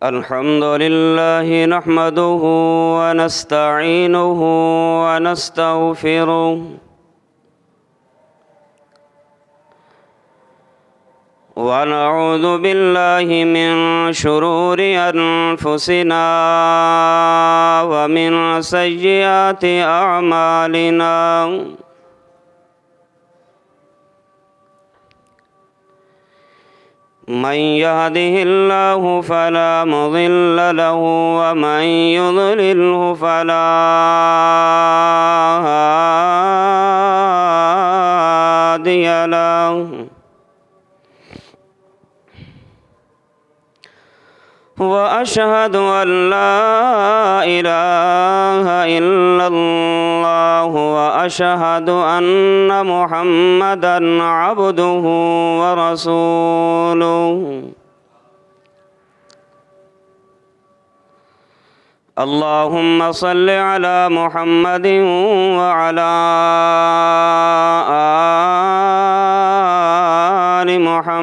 الحمد لله نحمده ونستعينه ونستغفره ونعوذ بالله من شرور أنفسنا ومن سيئات أعمالنا من يهده الله فلا مضل له ومن يضلله فلا هادي له وأشهد أن لا إله إلا الله وأشهد أن محمدًا عبده ورسوله اللهم صل على محمد وعلى آل محمد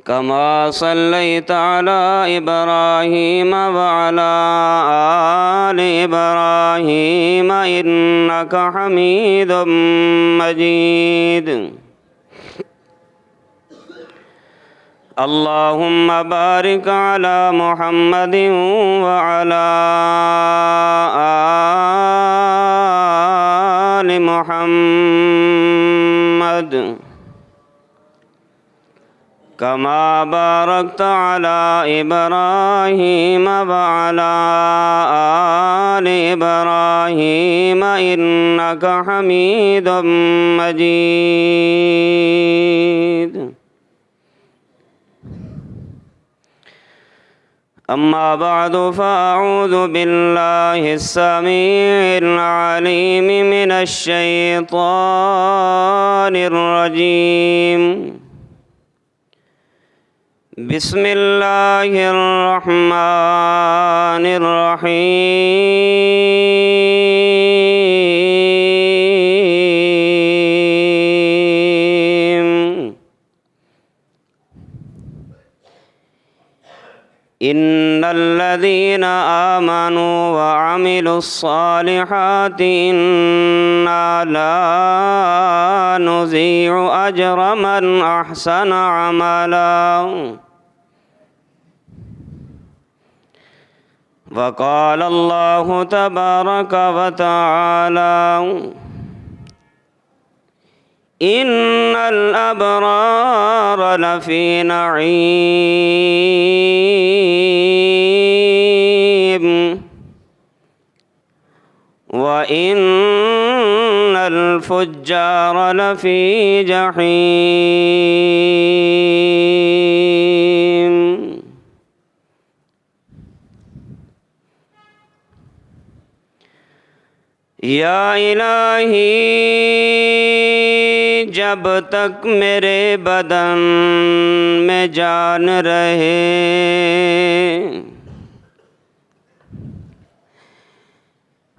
كما صليت على إبراهيم وعلى آل إبراهيم إنك حميد مجيد اللهم بارك على محمد وعلى آل محمد كما باركت على إبراهيم وعلى آل إبراهيم إنك حميد مجيد أما بعد فأعوذ بالله السميع العليم من الشيطان الرجيم بسم الله الرحمن الرحيم إن الذين آمنوا وعملوا الصالحات إنا لا نضيع أجر من أحسن عملا وقال الله تبارك وتعالى إن الأبرار لفي نعيم وإن الفجار لفي جحيم یا الہی جب تک میرے بدن میں جان رہے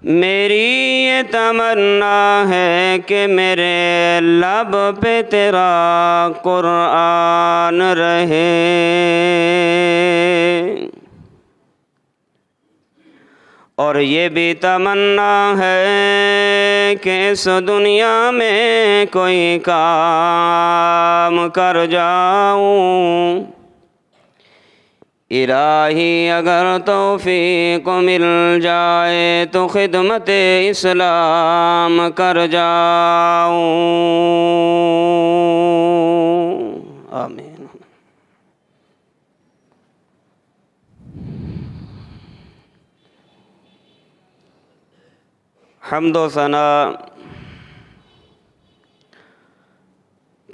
میری یہ تمنا ہے کہ میرے لب پہ تیرا قرآن رہے اور یہ بھی تمنا ہے کہ اس دنیا میں کوئی کام کر جاؤں الہی اگر توفیق مل جائے تو خدمت اسلام کر جاؤں آمین حمد و ثنا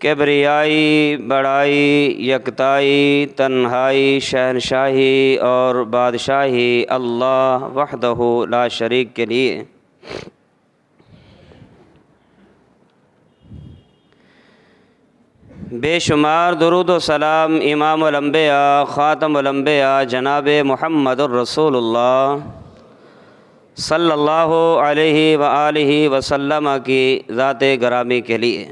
کبریائی بڑائی یکتائی تنہائی شہنشاہی اور بادشاہی اللہ وحدہ لا شریک کے لیے بے شمار درود و سلام امام الانبیاء خاتم الانبیاء جناب محمد الرسول اللہ صلی اللہ علیہ وآلہ وسلم کی ذات گرامی کے لیے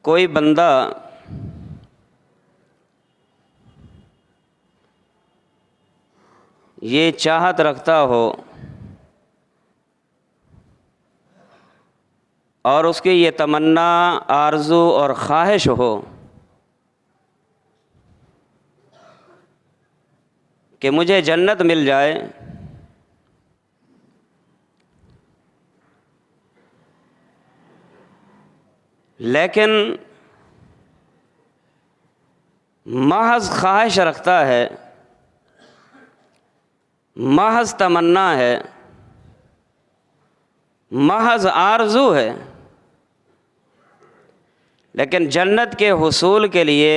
کوئی بندہ یہ چاہت رکھتا ہو اور اس کی یہ تمنا آرزو اور خواہش ہو کہ مجھے جنت مل جائے، لیکن محض خواہش رکھتا ہے، محض تمنا ہے، محض آرزو ہے، لیکن جنت کے حصول کے لیے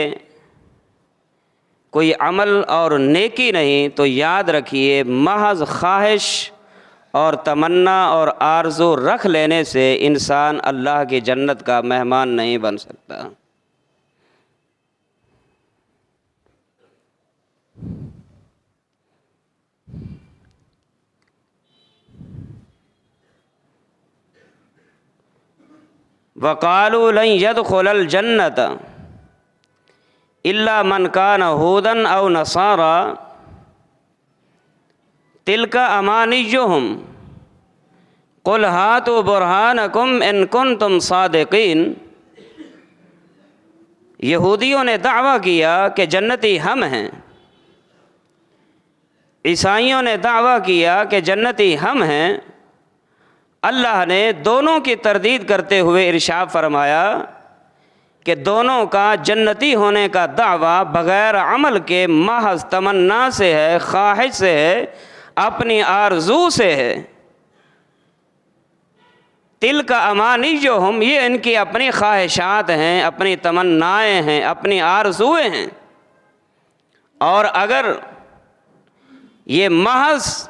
کوئی عمل اور نیکی نہیں، تو یاد رکھیے محض خواہش اور تمنا اور آرزو رکھ لینے سے انسان اللہ کی جنت کا مہمان نہیں بن سکتا۔ وَقَالُوا لَن يَدْخُلَ الْجَنَّةَ إِلَّا مَنْ كَانَ هُودًا أَوْ نَصَارَىٰ تِلْكَ أَمَانِيُّهُمْ قُلْ هَاتُوا بُرْهَانَكُمْ إِن كُنتُمْ صَادِقِينَ۔ یہودیوں نے دعویٰ کیا کہ جنتی ہم ہیں، عیسائیوں نے دعویٰ کیا کہ جنتی ہم ہیں۔ اللہ نے دونوں کی تردید کرتے ہوئے ارشاد فرمایا کہ دونوں کا جنتی ہونے کا دعویٰ بغیر عمل کے محض تمنا سے ہے، خواہش سے ہے، اپنی آرزو سے ہے۔ تلک امانیہم، یہ ان کی اپنی خواہشات ہیں، اپنی تمنائیں ہیں، اپنی آرزویں ہیں۔ اور اگر یہ محض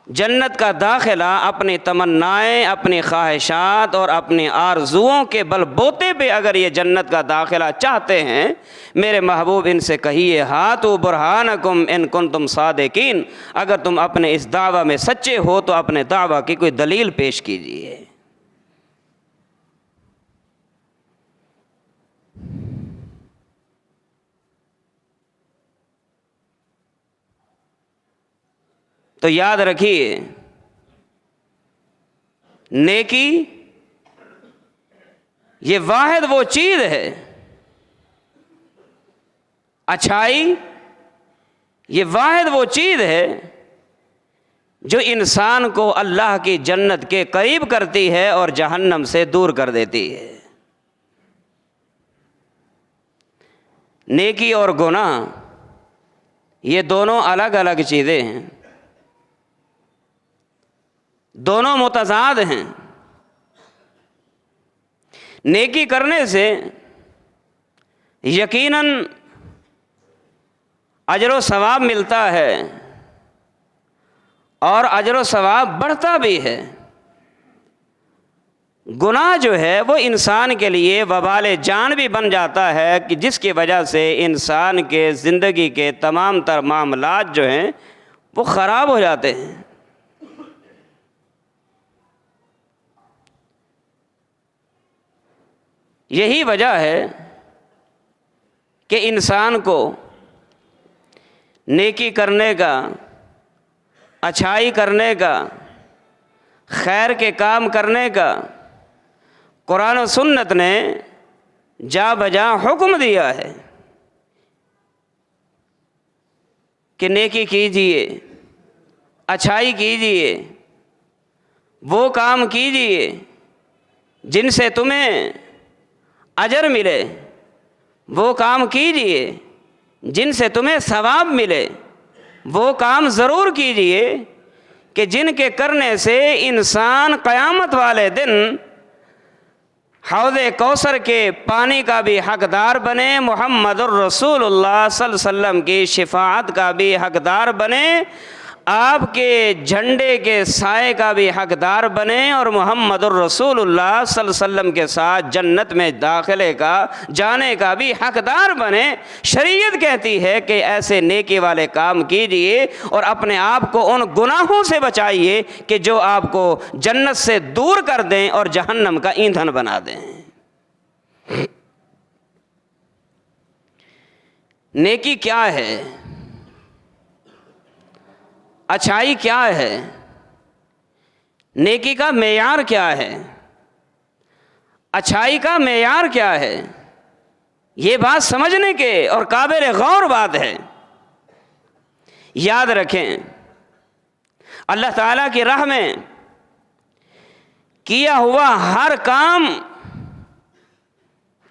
جنت کا داخلہ اپنی تمنائیں، اپنی خواہشات اور اپنی آرزوؤں کے بل بوتے پہ اگر یہ جنت کا داخلہ چاہتے ہیں، میرے محبوب ان سے کہیے ہاتوا برہانکم ان کنتم صادقین، اگر تم اپنے اس دعویٰ میں سچے ہو تو اپنے دعویٰ کی کوئی دلیل پیش کیجیے۔ تو یاد رکھیے نیکی یہ واحد وہ چیز ہے، اچھائی یہ واحد وہ چیز ہے جو انسان کو اللہ کی جنت کے قریب کرتی ہے اور جہنم سے دور کر دیتی ہے۔ نیکی اور گناہ یہ دونوں الگ الگ چیزیں ہیں، دونوں متضاد ہیں۔ نیکی کرنے سے یقیناً اجر و ثواب ملتا ہے اور اجر و ثواب بڑھتا بھی ہے۔ گناہ جو ہے وہ انسان کے لیے وبال جان بھی بن جاتا ہے کہ جس کی وجہ سے انسان کے زندگی کے تمام تر معاملات جو ہیں وہ خراب ہو جاتے ہیں۔ یہی وجہ ہے کہ انسان کو نیکی کرنے کا، اچھائی کرنے کا، خیر کے کام کرنے کا قرآن و سنت نے جا بجا حکم دیا ہے کہ نیکی کیجیے، اچھائی کیجیے، وہ کام کیجیے جن سے تمہیں اجر ملے، وہ کام کیجیے جن سے تمہیں ثواب ملے، وہ کام ضرور کیجیے کہ جن کے کرنے سے انسان قیامت والے دن حوض کوثر کے پانی کا بھی حقدار بنے، محمد الرسول اللہ صلی اللہ علیہ وسلم کی شفاعت کا بھی حقدار بنے، آپ کے جھنڈے کے سائے کا بھی حقدار بنے، اور محمد الرسول اللہ صلی اللہ علیہ وسلم کے ساتھ جنت میں داخلے کا، جانے کا بھی حقدار بنے۔ شریعت کہتی ہے کہ ایسے نیکی والے کام کیجئے اور اپنے آپ کو ان گناہوں سے بچائیے کہ جو آپ کو جنت سے دور کر دیں اور جہنم کا ایندھن بنا دیں۔ نیکی کیا ہے؟ اچھائی کیا ہے؟ نیکی کا معیار کیا ہے؟ اچھائی کا معیار کیا ہے؟ یہ بات سمجھنے کے اور قابل غور بات ہے۔ یاد رکھیں، اللہ تعالیٰ کی راہ میں کیا ہوا ہر کام،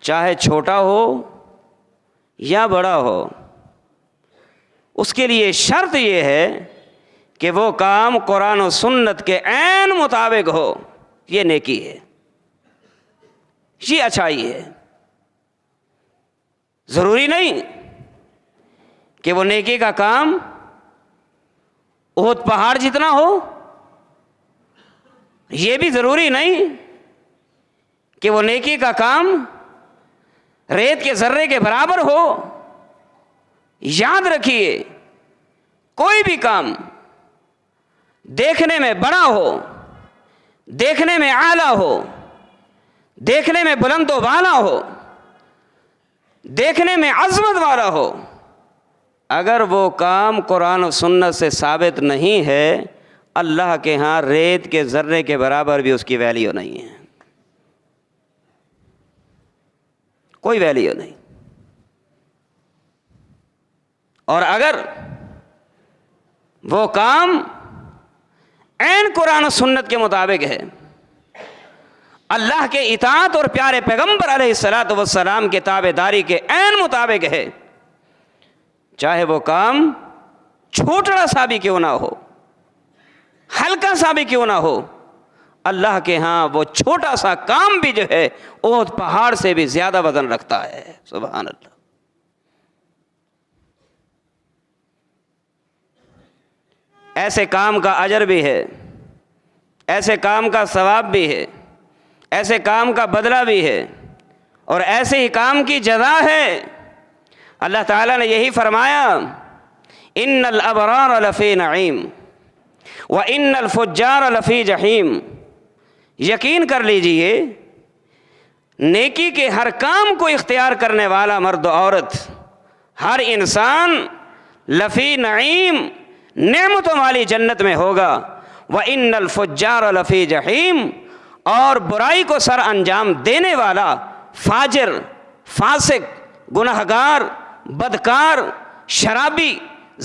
چاہے چھوٹا ہو یا بڑا ہو، اس کے لیے شرط یہ ہے کہ وہ کام قرآن و سنت کے عین مطابق ہو۔ یہ نیکی ہے، یہ اچھائی ہے۔ ضروری نہیں کہ وہ نیکی کا کام احد پہاڑ جتنا ہو، یہ بھی ضروری نہیں کہ وہ نیکی کا کام ریت کے ذرے کے برابر ہو۔ یاد رکھیے، کوئی بھی کام دیکھنے میں بڑا ہو، دیکھنے میں اعلیٰ ہو، دیکھنے میں بلند و بالا ہو، دیکھنے میں عظمت والا ہو، اگر وہ کام قرآن و سنت سے ثابت نہیں ہے، اللہ کے ہاں ریت کے ذرے کے برابر بھی اس کی ویلیو نہیں ہے، کوئی ویلیو نہیں۔ اور اگر وہ کام عین قرآن و سنت کے مطابق ہے، اللہ کے اطاعت اور پیارے پیغمبر علیہ الصلوۃ والسلام کے تابعداری کے عین مطابق ہے، چاہے وہ کام چھوٹا سا بھی کیوں نہ ہو، ہلکا سا بھی کیوں نہ ہو، اللہ کے ہاں وہ چھوٹا سا کام بھی جو ہے احد پہاڑ سے بھی زیادہ وزن رکھتا ہے۔ سبحان اللہ۔ ایسے کام کا اجر بھی ہے، ایسے کام کا ثواب بھی ہے، ایسے کام کا بدلہ بھی ہے، اور ایسے ہی کام کی جزا ہے۔ اللہ تعالیٰ نے یہی فرمایا، ان الابرار لفی نعیم وان الفجار لفی جحیم۔ یقین کر لیجئے، نیکی کے ہر کام کو اختیار کرنے والا مرد و عورت، ہر انسان لفی نعیم، نعمتوں والی جنت میں ہوگا، وَإِنَّ الْفُجَّارَ لَفِي جَحِيمٍ، اور برائی کو سر انجام دینے والا فاجر، فاسق، گناہگار، بدکار، شرابی،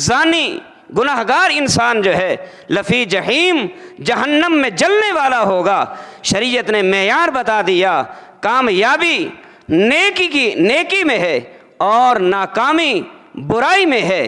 زانی، گناہگار انسان جو ہے لفی جہیم، جہنم میں جلنے والا ہوگا۔ شریعت نے معیار بتا دیا، کامیابی نیکی میں ہے اور ناکامی برائی میں ہے،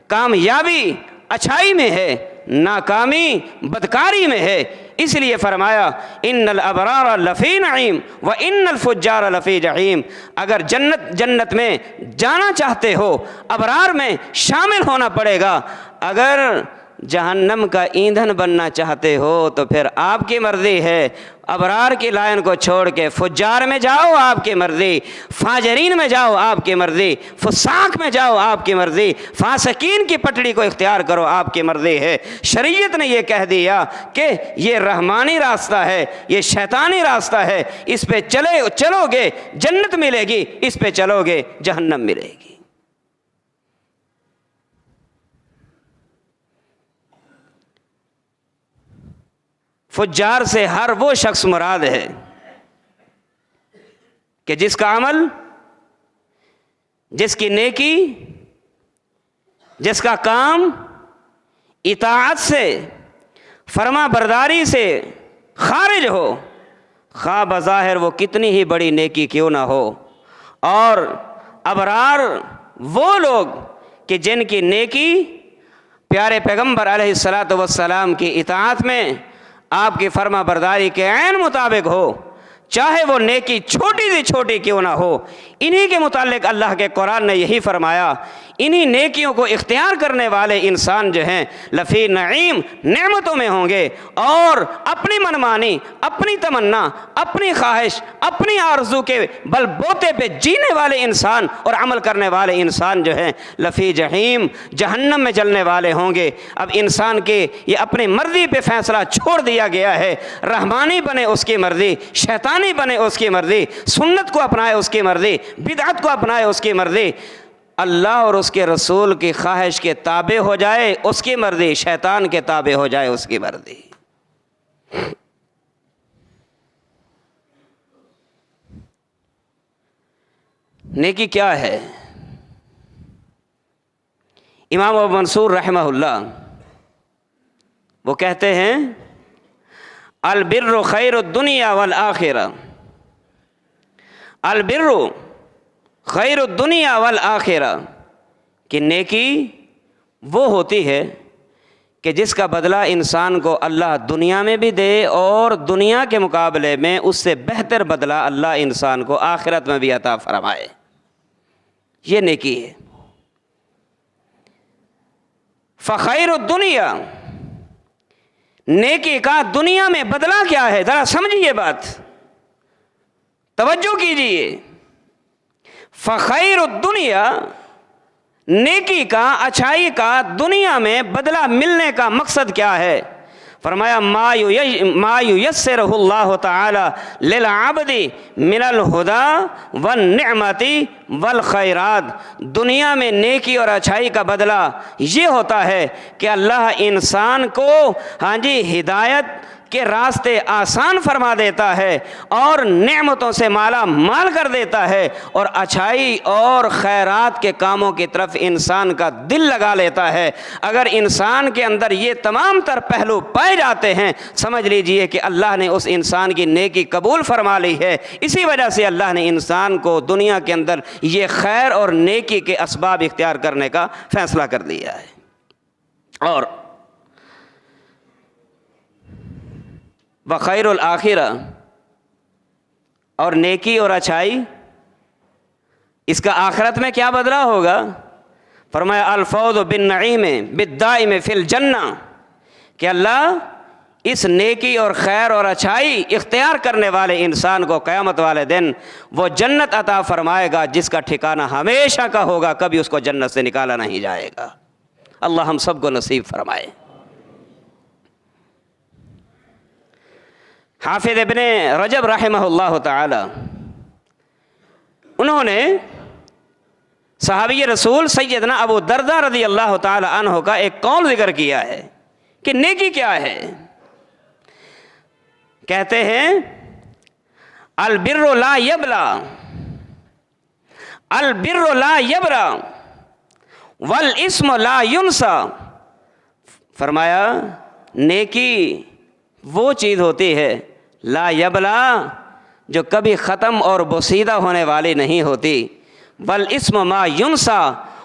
کامیابی اچھائی میں ہے، ناکامی بدکاری میں ہے۔ اس لیے فرمایا ان الابرار لفی نعیم وان الفجار لفی جحیم۔ اگر جنت میں جانا چاہتے ہو، ابرار میں شامل ہونا پڑے گا، اگر جہنم کا ایندھن بننا چاہتے ہو تو پھر آپ کی مرضی ہے، ابرار کی لائن کو چھوڑ کے فجار میں جاؤ، آپ کی مرضی، فاجرین میں جاؤ، آپ کی مرضی، فساق میں جاؤ، آپ کی مرضی، فاسقین کی پٹڑی کو اختیار کرو، آپ کی مرضی ہے۔ شریعت نے یہ کہہ دیا کہ یہ رحمانی راستہ ہے، یہ شیطانی راستہ ہے، اس پہ چلو گے جنت ملے گی، اس پہ چلو گے جہنم ملے گی۔ فجار سے ہر وہ شخص مراد ہے کہ جس کا عمل، جس کی نیکی، جس کا کام اطاعت سے، فرما برداری سے خارج ہو، خواہ بظاہر وہ کتنی ہی بڑی نیکی کیوں نہ ہو۔ اور ابرار وہ لوگ کہ جن کی نیکی پیارے پیغمبر علیہ الصلوۃ والسلام کی اطاعت میں، آپ کی فرما برداری کے عین مطابق ہو، چاہے وہ نیکی چھوٹی سی چھوٹی کیوں نہ ہو۔ انہی کے متعلق اللہ کے قرآن نے یہی فرمایا، انہی نیکیوں کو اختیار کرنے والے انسان جو ہیں لفی نعیم، نعمتوں میں ہوں گے، اور اپنی منمانی، اپنی تمنا، اپنی خواہش، اپنی آرزو کے بل بوتے پہ جینے والے انسان اور عمل کرنے والے انسان جو ہیں لفی جہیم، جہنم میں جلنے والے ہوں گے۔ اب انسان کے یہ اپنی مرضی پہ فیصلہ چھوڑ دیا گیا ہے، رحمانی بنے اس کی مرضی، شیطانی بنے اس کی مرضی، سنت کو اپنائے اس کی مرضی، بدعت کو اپنائے اس کی مرضی، اللہ اور اس کے رسول کی خواہش کے تابع ہو جائے اس کی مرضی، شیطان کے تابع ہو جائے اس کی مرضی۔ نیکی کیا ہے؟ امام ابو منصور رحمہ اللہ وہ کہتے ہیں البر خیر الدنیا والآخرہ، البر خیر الدنیا والآخرہ، کہ نیکی وہ ہوتی ہے کہ جس کا بدلہ انسان کو اللہ دنیا میں بھی دے اور دنیا کے مقابلے میں اس سے بہتر بدلہ اللہ انسان کو آخرت میں بھی عطا فرمائے، یہ نیکی ہے۔ فخیر الدنیا، نیکی کا دنیا میں بدلہ کیا ہے؟ ذرا سمجھیے بات، توجہ کیجیے۔ فخیر الدنیا، نیکی کا، اچھائی کا دنیا میں بدلہ ملنے کا مقصد کیا ہے؟ فرمایا ما یسرہ اللہ تعالی للعبد من الہدی والنعمت والخیرات، دنیا میں نیکی اور اچھائی کا بدلہ یہ ہوتا ہے کہ اللہ انسان کو ہدایت کے راستے آسان فرما دیتا ہے اور نعمتوں سے مالا مال کر دیتا ہے، اور اچھائی اور خیرات کے کاموں کی طرف انسان کا دل لگا لیتا ہے۔ اگر انسان کے اندر یہ تمام تر پہلو پائے جاتے ہیں، سمجھ لیجئے کہ اللہ نے اس انسان کی نیکی قبول فرما لی ہے۔ اسی وجہ سے اللہ نے انسان کو دنیا کے اندر یہ خیر اور نیکی کے اسباب اختیار کرنے کا فیصلہ کر دیا ہے۔ اور بخیر الآخرہ، اور نیکی اور اچھائی اس کا آخرت میں کیا بدلہ ہوگا؟ فرمایا الفوز بالنعیم بالدائم فی الجنہ، کہ اللہ اس نیکی اور خیر اور اچھائی اختیار کرنے والے انسان کو قیامت والے دن وہ جنت عطا فرمائے گا جس کا ٹھکانہ ہمیشہ کا ہوگا، کبھی اس کو جنت سے نکالا نہیں جائے گا۔ اللہ ہم سب کو نصیب فرمائے۔ حافظ ابن رجب رحمہ اللہ تعالی انہوں نے صحابی رسول سیدنا ابو دردہ رضی اللہ تعالی عنہ کا ایک قول ذکر کیا ہے کہ نیکی کیا ہے۔ کہتے ہیں البر لا یبلا، البر لا یبرا والاسم لا ینسا، فرمایا نیکی وہ چیز ہوتی ہے لا یبلا، جو کبھی ختم اور بوسیدہ ہونے والی نہیں ہوتی، والاسم ما ینسا،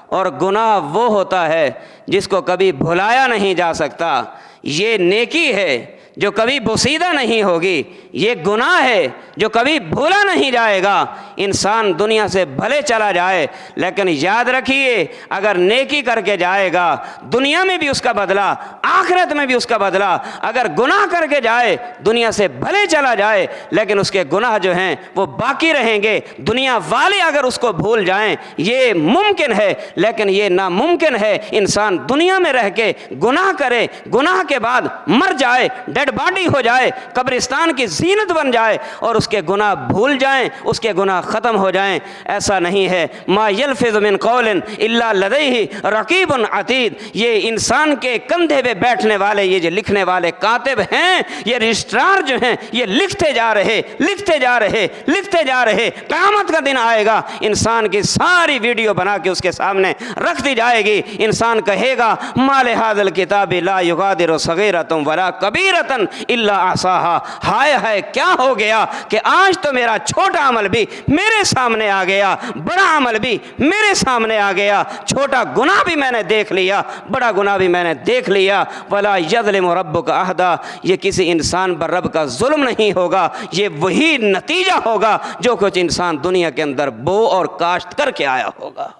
اور گناہ وہ ہوتا ہے جس کو کبھی بھلایا نہیں جا سکتا۔ یہ نیکی ہے جو کبھی بوسیدہ نہیں ہوگی، یہ گناہ ہے جو کبھی بھولا نہیں جائے گا۔ انسان دنیا سے بھلے چلا جائے لیکن یاد رکھیے اگر نیکی کر کے جائے گا دنیا میں بھی اس کا بدلہ، آخرت میں بھی اس کا بدلہ۔ اگر گناہ کر کے جائے دنیا سے بھلے چلا جائے لیکن اس کے گناہ جو ہیں وہ باقی رہیں گے، دنیا والے اگر اس کو بھول جائیں یہ ممکن ہے، لیکن یہ ناممکن ہے انسان دنیا میں رہ کے گناہ کرے، گناہ کے بعد مر جائے، ڈیڈ باڈی ہو جائے، قبرستان کی زینت بن جائے اور اس کے گناہ بھول جائیں، اس کے گناہ ختم ہو جائیں۔ ایسا نہیں ہے۔ ما یلفظ من قول الا لدیہ رقیب عتید، یہ انسان کے کندھے پہ بیٹھنے والے یہ جو لکھنے والے کاتب ہیں، یہ رجسٹرار جو ہیں، یہ لکھتے جا رہے لکھتے جا رہے لکھتے جا رہے۔ قیامت کا دن آئے گا انسان کی ساری ویڈیو بنا کے اس کے سامنے رکھ دی جائے گی۔ انسان کہے گا ما لہذا الکتاب لا یغادر صغیرۃ ولا کبیرۃ الا احصاها، ہائے ہے ہے کیا ہو گیا کہ آج تو میرا چھوٹا عمل بھی میرے سامنے آ گیا، بڑا عمل بھی میرے سامنے آ گیا، چھوٹا گناہ بھی میں نے دیکھ لیا، بڑا گناہ بھی میں نے دیکھ لیا۔ وَلَا يَظْلِمُ رَبُّكَ أَحَدًا، یہ کسی انسان پر رب کا ظلم نہیں ہوگا، یہ وہی نتیجہ ہوگا جو کچھ انسان دنیا کے اندر بو اور کاشت کر کے آیا ہوگا۔